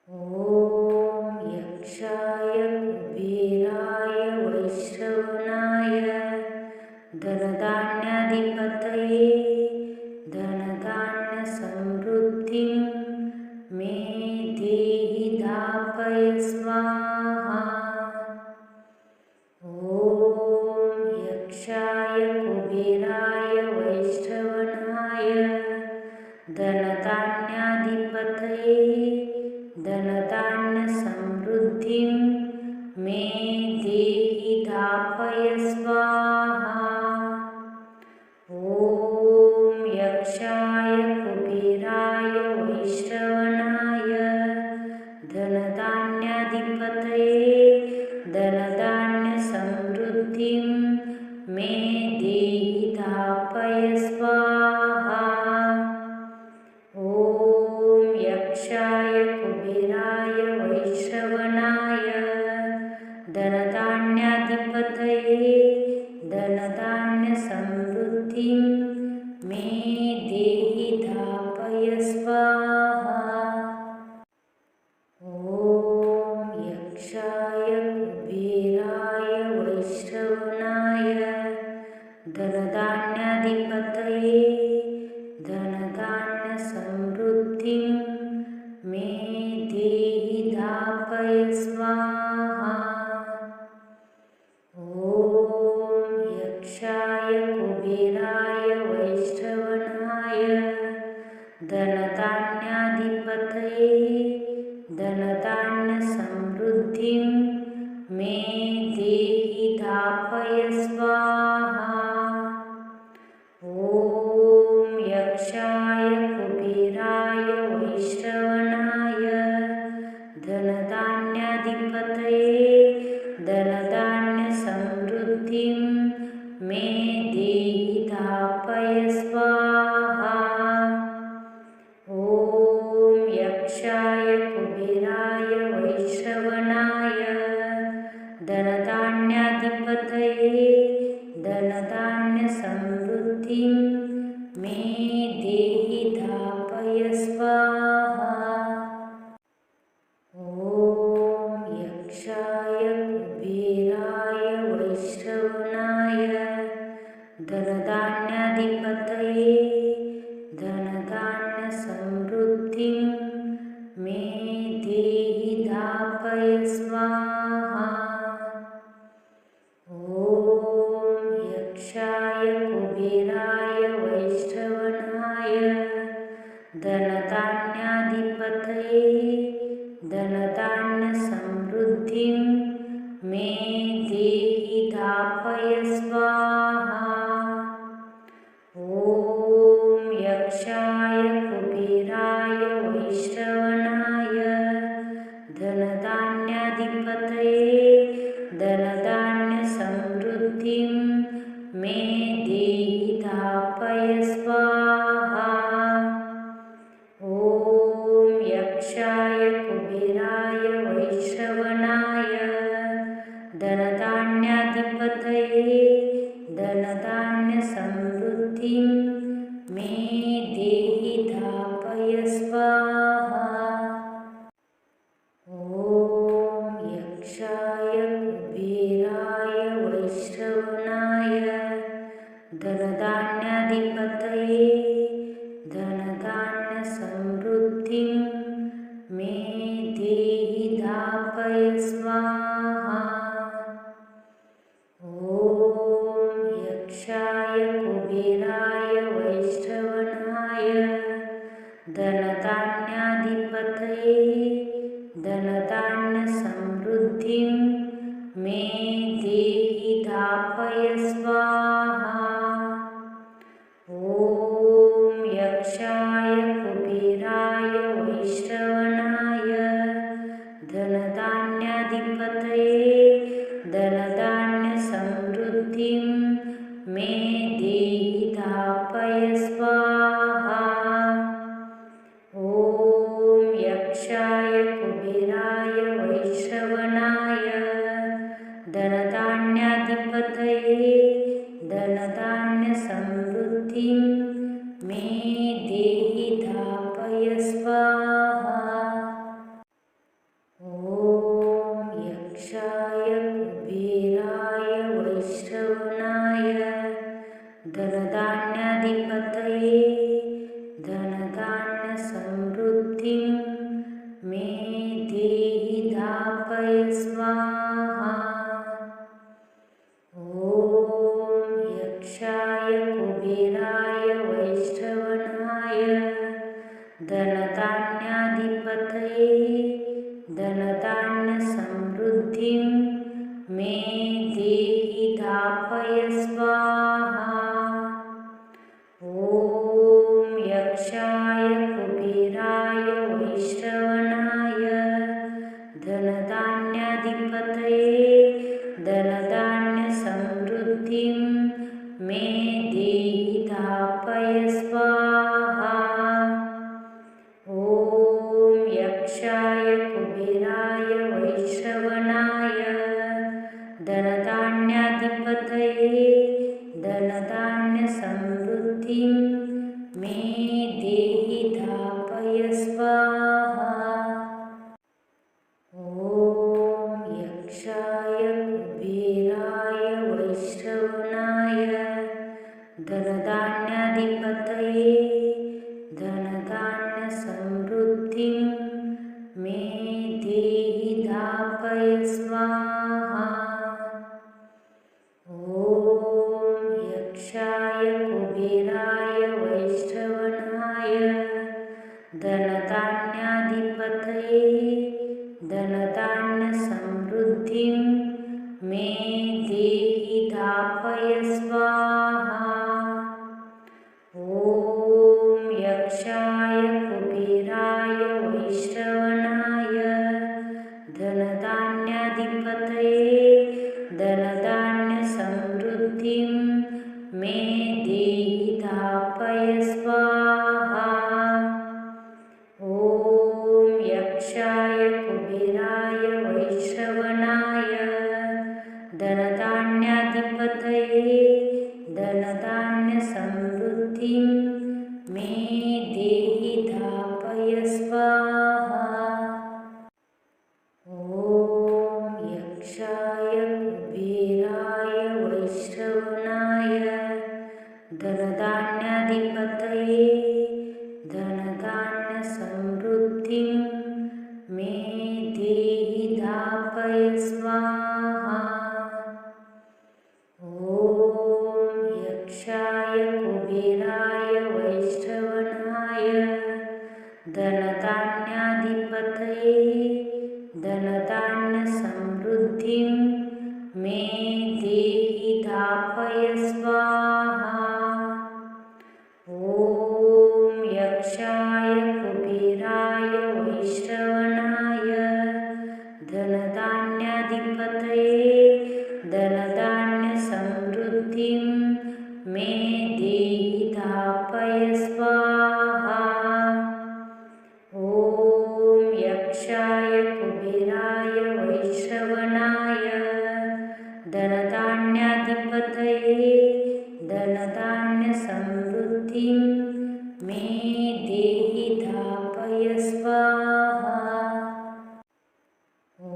ॐ यक्षाय कुबेराय वैश्रवणाय धनधान्याधिपतये धनधान्यसमृद्धिं मे देहि दापय स्वाहा। ॐ यक्षाय कुबेराय वैश्रवणाय धनधान्याधिपतये धनधान्यसमृद्धिं मे देहि दापय स्वाहा। ॐ यक्षाय कुबेराय वैश्रवणाय धनधान्याधिपतये धनधान्यसमृद्धिं मे देहि दापय स्वाहा। ॐ यक्षाय कुबेराय वैश्रवणाय धनधान्याधिपतये धनधान्यसमृद्धिं मे देहि दापय स्वाहा। ॐ यक्षाय कुबेराय वैश्रवणाय धनधान्याधिपतये धनधान्यसमृद्धिं मे देहि दापय स्वाहा। ॐ यक्षाय कुबेराय वैश्रवणाय धनधान्याधिपतये धनधान्यसमृद्धिं मे देहि दापय स्वाहा। ॐ यक्षाय कुबेराय वैश्रवणाय धनधान्याधिपतये धनधान्यसमृद्धिं मे देहि दापय स्वाहा। ॐ यक्षाय कुबेराय वैश्रवणाय धनधान्याधिपतये धनधान्यसमृद्धिं मे देहि दापय स्वाहा। ॐ यक्षाय कुबेराय वैश्रवणाय धनधान्याधिपतये धनधान्यसमृद्धिं मे देहि दापय स्वाहा। ॐ यक्षाय कुबेराय वैश्रवणाय धनधान्याधिपतये धनधान्यसमृद्धिं मे देहि दापय स्वाहा। ॐ यक्षाय कुबेराय वैश्रवणाय धनधान्याधिपतये धनधान्यसमृद्धिं मे देहि दापय स्वाहा। ॐ यक्षाय कुबेराय वैश्रवणाय धनधान्याधिपतये धनधान्यसमृद्धिं मे देहि दापय स्वाहा। ॐ यक्षाय कुबेराय वैश्रवणाय धनधान्याधिपतये धनधान्यसमृद्धिं मे देहि दापय स्वाहा। ॐ यक्षाय कुबेराय वैश्रवणाय धनधान्याधिपतये धनधान्यसमृद्धिं मे देहि दापय स्वाहा। ॐ यक्षाय कुबेराय वैश्रवणाय धनधान्याधिपतये धनधान्यसमृद्धिं मे देहि दापय स्वाहा। ॐ यक्षाय कुबेराय वैश्रवणाय धनधान्याधिपतये धनधान्यसमृद्धिं मे देहि दापय स्वाहा। धनधान्यसमृद्धिं मे देहि दापय स्वाहा। ॐ यक्षाय कुबेराय वैश्रवणाय धनधान्याधिपतये धनधान्यसमृद्धिं मे देहि दापय स्वाहा। ॐ यक्षाय कुबेराय वैश्रवणाय धनधान्याधिपतये धनधान्यसमृद्धिं मे देहि दापय स्वाहा। ॐ यक्षाय कुबेराय वैश्रवणाय धनधान्याधिपतये धनधान्यसमृद्धिं मे देहि दापय स्वाहा। ॐ यक्षाय कुबेराय वैश्रवणाय धनधान्याधिपतये धनधान्यसमृद्धिं मे देहि दापय स्वाहा। ॐ यक्षाय कुबेराय वैश्रवणाय धनधान्याधिपतये धनधान्यसमृद्धिं मे देहि दापय स्वाहा। ॐ यक्षाय कुबेराय वैश्रवणाय धनधान्याधिपतये धनधान्यसमृद्धिं मे देहि दापय स्वाहा। ॐ यक्षाय कुबेराय वैश्रवणाय धनधान्याधिपतये धनधान्यसमृद्धिं मे देहि दापय स्वाहा। ॐ यक्षाय कुबेराय वैश्रवणाय धनधान्याधिपतये धनधान्यसमृद्धिं मे देहि दापय स्वाहा। ॐ यक्षाय कुबेराय वैश्रवणाय धनधान्याधिपतये धनधान्यसमृद्धिं मे देहि दापय स्वाहा। ॐ यक्षाय कुबेराय वैश्रवणाय धनधान्याधिपतये धनधान्यसमृद्धिं मे देहि दापय स्वाहा। ॐ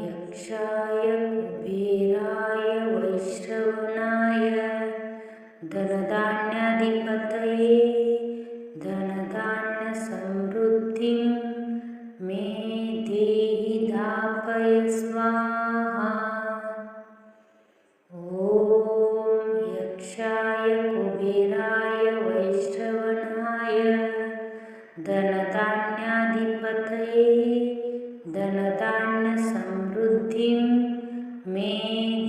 यक्षाय कुबेराय वैश्रवणाय धनधान्याधिपतये धनधान्यसमृद्धिं मे देहि दापय स्वाहा। ॐ यक्षाय कुबेराय वैश्रवणाय धनधान्याधिपतये धनधान्यसमृद्धिं मे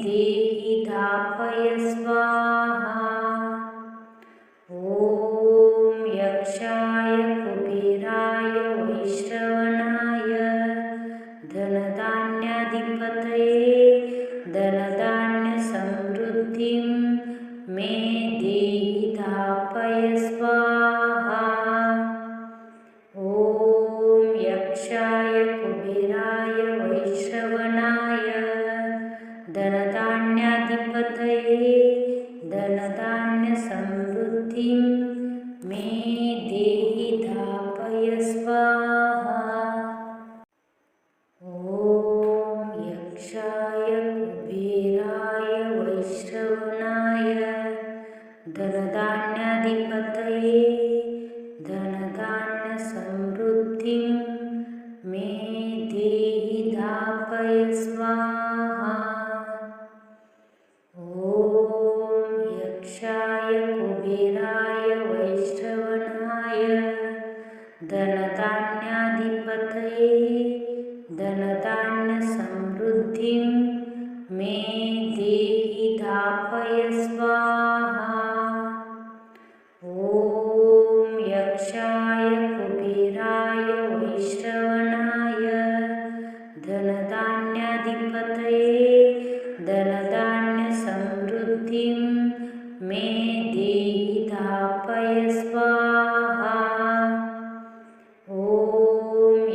देहि दापय स्वाहा। ॐ यक्षाय कुबेराय वैश्रवणाय धनधान्याधिपतये धनधान्यसमृद्धिं मे देहि दापय स्वाहा। ॐ यक्षाय कुबेराय वैश्रवणाय धनधान्याधिपतये धनधान्यसमृद्धिं मे देहि दापय स्वाहा। ॐ यक्षाय कुबेराय वैश्रवणाय धनधान्याधिपतये धनधान्यसमृद्धिं मे देहि दापय स्वाहा। ॐ यक्षाय कुबेराय वैश्रवणाय धनधान्याधिपतये धनधान्यसमृद्धिं मे देहि दापय स्वाहा। ॐ यक्षाय कुबेराय वैश्रवणाय धनधान्याधिपतये धनधान्यसमृद्धिं मे देहि दापय स्वाहा। ॐ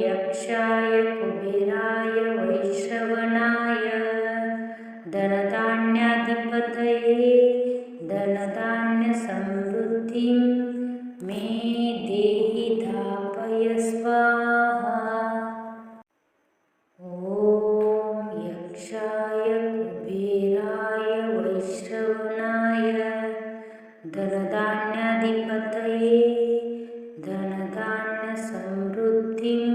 यक्षाय कुबेराय वैश्रवणाय धनधान्याधिपतये धनधान्यसमृद्धिं मे देहि दापय स्वाहा। ॐ यक्षाय कुबेराय वैश्रवणाय धनधान्याधिपतये धनधान्यसमृद्धिं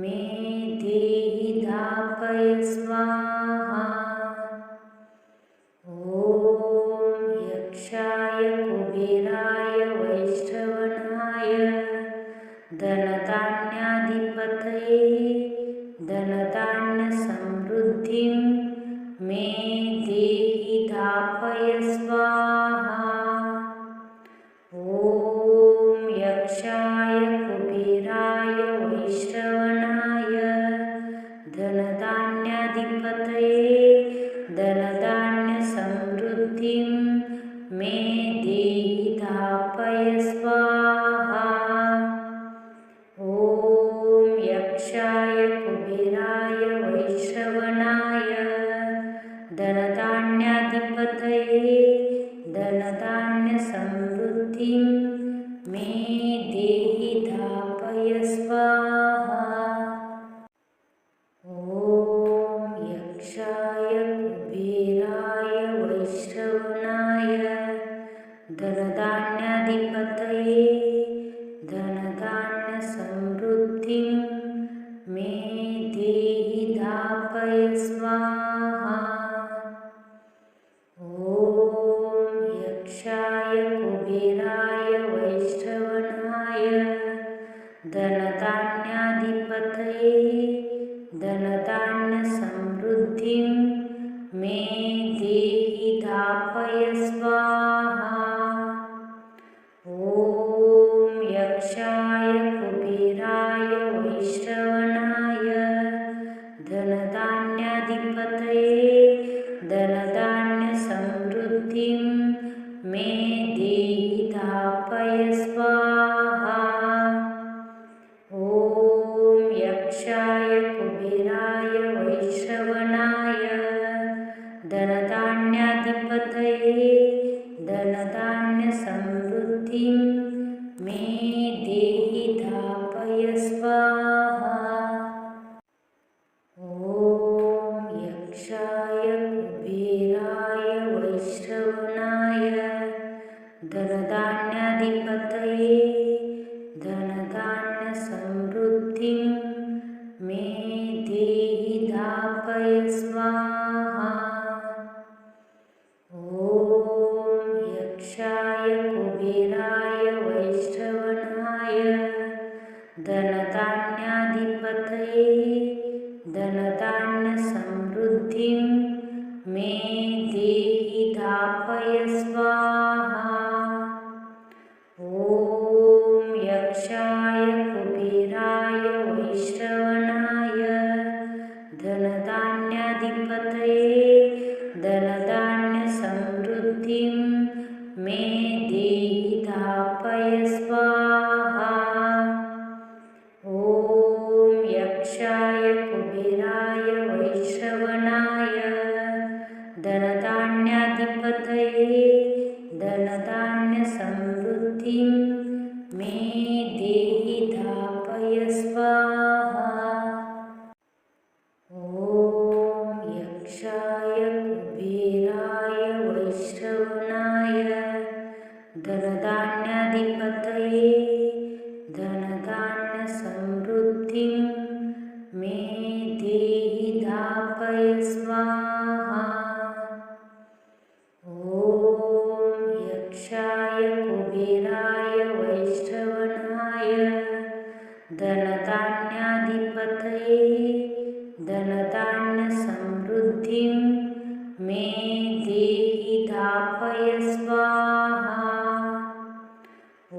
मे देहि दापय स्वाहा। ॐ यक्षाय कुबेराय वैश्रवणाय धनधान्याधिपतये धनधान्यसमृद्धिं मे देहि दापय स्वाहा। ॐ यक्षाय कुबेराय वैश्रवणाय धनधान्याधिपतये धनधान्यसमृद्धिं मे देहि दापय स्वाहा। ॐ यक्षाय कुबेराय वैश्रवणाय धनधान्याधिपतये धनधान्यसमृद्धिं मे देहि दापय स्वाहा। ॐ यक्षाय कुबेराय वैश्रवणाय धनधान्याधिपतये धनधान्यसमृद्धिं मे देहि दापय स्वाहा। ॐ यक्षाय कुबेराय वैश्रवणाय धनधान्याधिपतये धनधान्यसमृद्धिं मे देहि दापय स्वाहा। ॐ यक्षाय कुबेराय वैश्रवणाय धनधान्याधिपतये धनधान्यसमृद्धिं मे देहि दापय स्वाहा। ॐ यक्षाय कुबेराय वैश्रवणाय धनधान्याधिपतये धनधान्यसमृद्धिं मे देहि दापय स्वाहा। ॐ यक्षाय कुबेराय वैश्रवणाय धनधान्याधिपतये धनधान्यसमृद्धिं मे देहि दापय स्वाहा। ॐ यक्षाय कुबेराय वैश्रवणाय धनधान्याधिपतये धनधान्यसमृद्धिं मे देहि दापय स्वाहा। ॐ यक्षाय कुबेराय वैश्रवणाय धनधान्याधिपतये धनधान्यसमृद्धिं मे देहि दापय स्वाहा। ॐ यक्षाय कुबेराय वैश्रवणाय धनधान्याधिपतये धनधान्यसमृद्धिं मे देहि दापय स्वाहा। ॐ यक्षाय कुबेराय वैश्रवणाय धनधान्याधिपतये धनधान्यसमृद्धिं मे देहि दापय स्वाहा। ॐ यक्षाय कुबेराय धनधान्याधिपतये धनधान्यसमृद्धिं मे देहि धापय स्वाहा। ॐ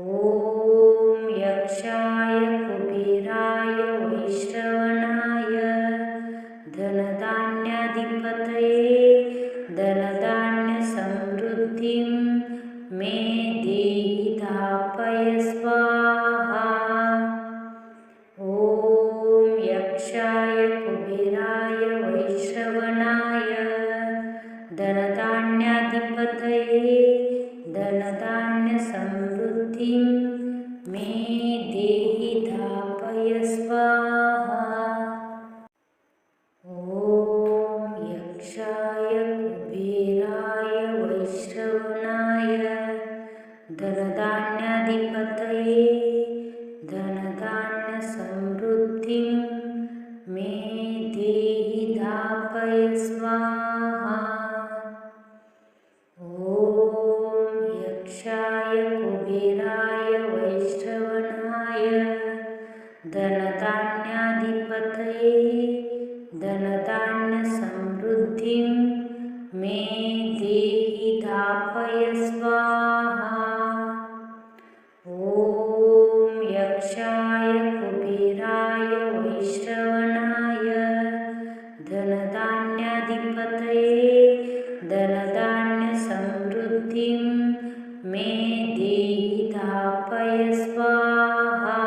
यक्षाय कुबेराय वैश्रवणाय धनधान्याधिपतये धनधान्यसमृद्धिं मे देहि धापय स्वाहा। ॐ यक्षाय कुबेराय वैश्रवणाय धनधान्याधिपतये धनधान्यसमृद्धिं मे देहि धापय स्वाहा। ॐ यक्षाय कुबेराय वैश्रवणाय धनधान्याधिपतये धनधान्यसमृद्धिं मे देहि धापय स्वाहा। ॐ यक्षाय कुबेराय वैश्रवणाय धनधान्याधिपतये धनधान्यसमृद्धिं मे देहि धापय स्वाहा। ॐ यक्षाय कुबेराय वैश्रवणाय धनधान्याधिपतये धनधान्यसमृद्धिं मे देहि धापय स्वाहा।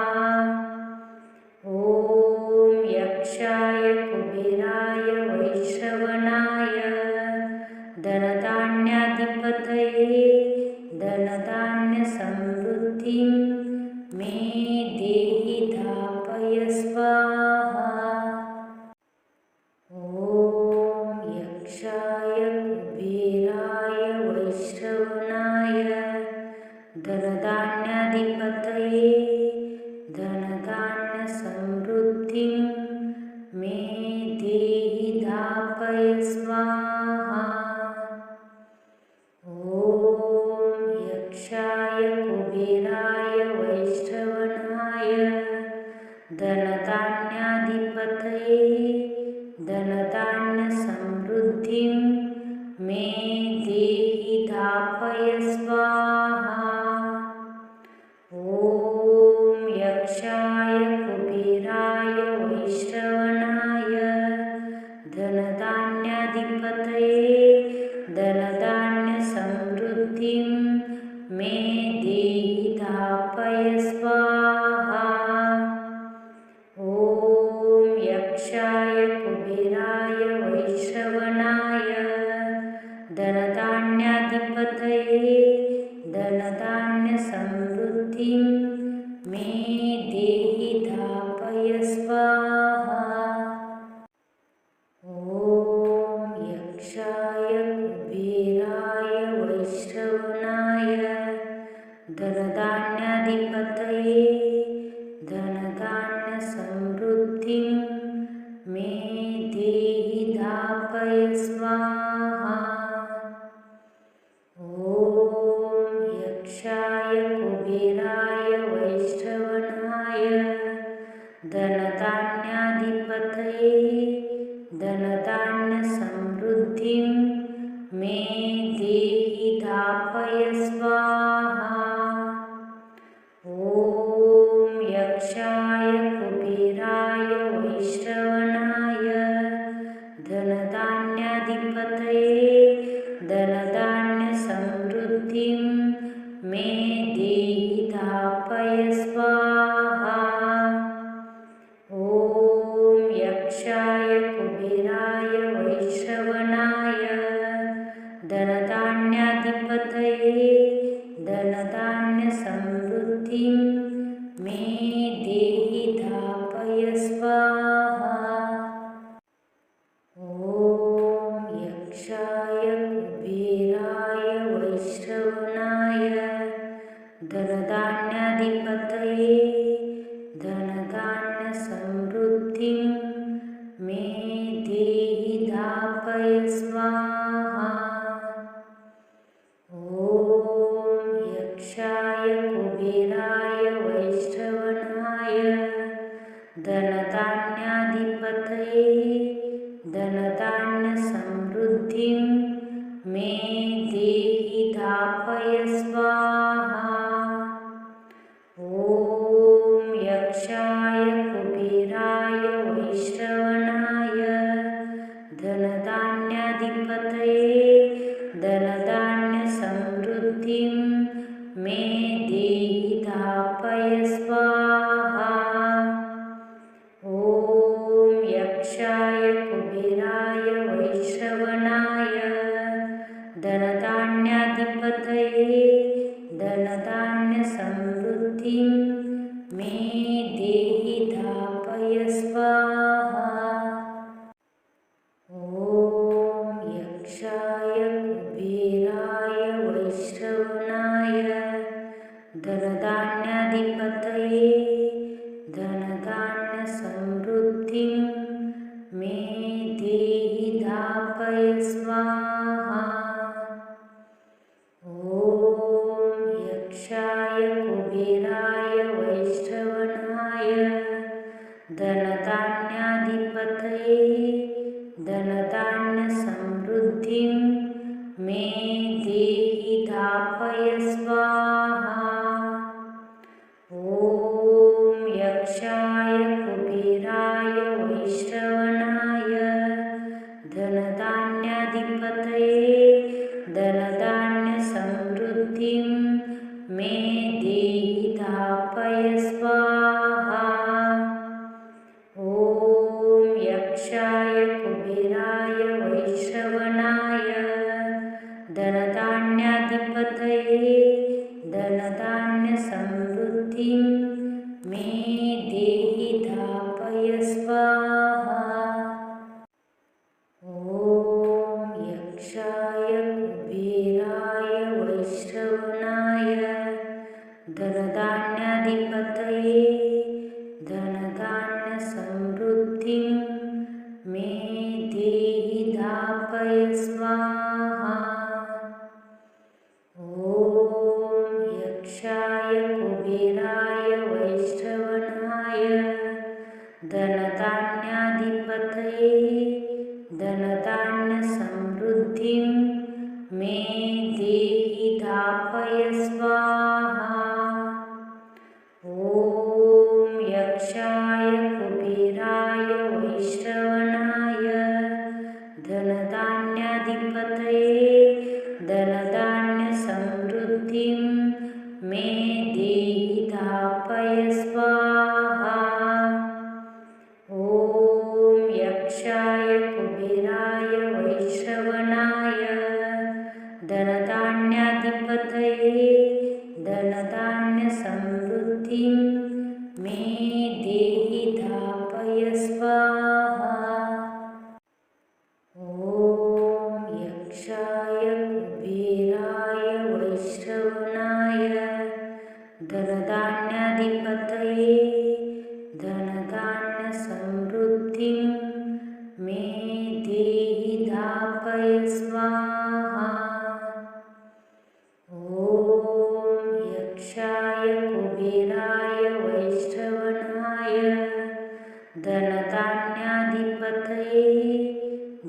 ॐ यक्षाय कुबेराय वैश्रवणाय धनधान्याधिपतये धनधान्यसमृद्धिं मे देहि धापय स्वाहा। ॐ यक्षाय कुबेराय वैश्रवणाय धनधान्याधिपतये धनधान्यसमृद्धिं मे देहि धापय स्वाहा। ॐ यक्षाय कुबेराय वैश्रवणाय धनधान्याधिपतये धनधान्यसमृद्धिं मे देहि धापय स्वाहा। ॐ यक्षाय कुबेराय वैश्रवणाय धनधान्याधिपतये धनधान्यसमृद्धिं मे देहि धापय स्वाहा। ॐ यक्षाय कुबेराय वैश्रवणाय धनधान्याधिपतये धनधान्यसमृद्धिं मे देहि धापय स्वाहा। ॐ यक्षाय कुबेराय वैश्रवणाय धनधान्याधिपतये धनधान्यसमृद्धिं मे देहि धापय स्वाहा। ॐ यक्षाय कुबेराय वैश्रवणाय धनधान्याधिपतये धनधान्यसमृद्धिं मे देहि धापय स्वाहा। ॐ यक्षाय कुबेराय वैश्रवणाय धनधान्याधिपतये धनधान्यसमृद्धिं मे देहि धापय स्वाहा। ॐ यक्षाय कुबेराय वैश्रवणाय धनधान्याधिपतये धनधान्यसमृद्धिं मे देहि धापय स्वाहा। ॐ यक्षाय कुबेराय वैश्रवणाय धनधान्याधिपतये धनधान्यसमृद्धिं मे देहि धापय स्वाहा। ॐ यक्षाय कुबेराय वैश्रवणाय धनधान्याधिपतये धनधान्यसमृद्धिं मे देहि धापय स्वाहा। ॐ यक्षाय कुबेराय वैश्रवणाय धनधान्याधिपतये धनधान्यसमृद्धिं मे देहि धापय स्वाहा। ॐ यक्षाय कुबेराय वैश्रवणाय धनधान्याधिपतये धनधान्यसमृद्धिं मे देहि धापय स्वाहा। ॐ यक्षाय कुबेराय वैश्रवणाय धनधान्याधिपतये धनधान्यसमृद्धिं मे देहि धापय स्वाहा। ॐ यक्षाय कुबेराय वैश्रवणाय धनधान्याधिपतये धनधान्यसमृद्धिं मे देहि धापय स्वाहा। ॐ यक्षाय कुबेराय वैश्रवणाय धनधान्याधिपतये धनधान्यसमृद्धिं मे देहि धापय स्वाहा। ॐ यक्षाय कुबेराय वैश्रवणाय धनधान्याधिपतये धनधान्यसमृद्धिं मे देहि धापय स्वाहा। ॐ यक्षाय कुबेराय वैश्रवणाय धनधान्याधिपतये धनधान्यसमृद्धिं मे देहि धापय स्वाहा। ॐ यक्षाय कुबेराय वैश्रवणाय धनधान्याधिपतये धनधान्यसमृद्धिं मे देहि धापय स्वाहा। ॐ यक्षाय कुबेराय वैश्रवणाय धनधान्याधिपतये धनधान्यसमृद्धिं मे देहि धापय स्वाहा। ॐ यक्षाय कुबेराय वैश्रवणाय धनधान्याधिपतये धनधान्यसमृद्धिं मे देहि धापय स्वाहा। ॐ यक्षाय कुबेराय वैश्रवणाय धनधान्याधिपतये धनधान्यसमृद्धिं मे देहि धापय स्वाहा। ॐ यक्षाय कुबेराय वैश्रवणाय धनधान्याधिपतये धनधान्यसमृद्धिं मे देहि धापय स्वाहा। ॐ यक्षाय कुबेराय वैश्रवणाय धनधान्यसमृद्धिं मे देहि धापय स्वाहा। ॐ यक्षाय कुबेराय वैश्रवणाय धनधान्याधिपतये धनधान्यसमृद्धिं मे देहि धापय स्वाहा। ॐ यक्षाय कुबेराय वैश्रवणाय धनधान्याधिपतये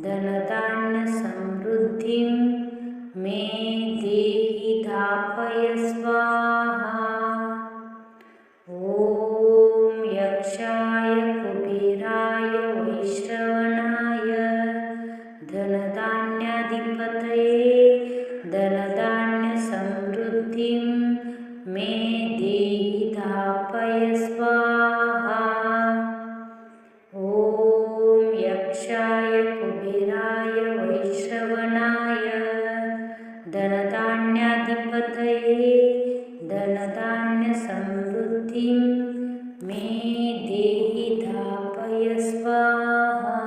धनधान्यसमृद्धिं मे देहि धापय स्वाहा। ॐ यक्षाय कुबेराय वैश्रवणाय धनधान्याधिपतये धनधान्यसमृद्धिं मे देहि धापय स्वाहा। ॐ यक्षाय कुबेराय वैश्रवणाय धनधान्याधिपतये धनधान्यसमृद्धिं मे देहि धापय स्वाहा।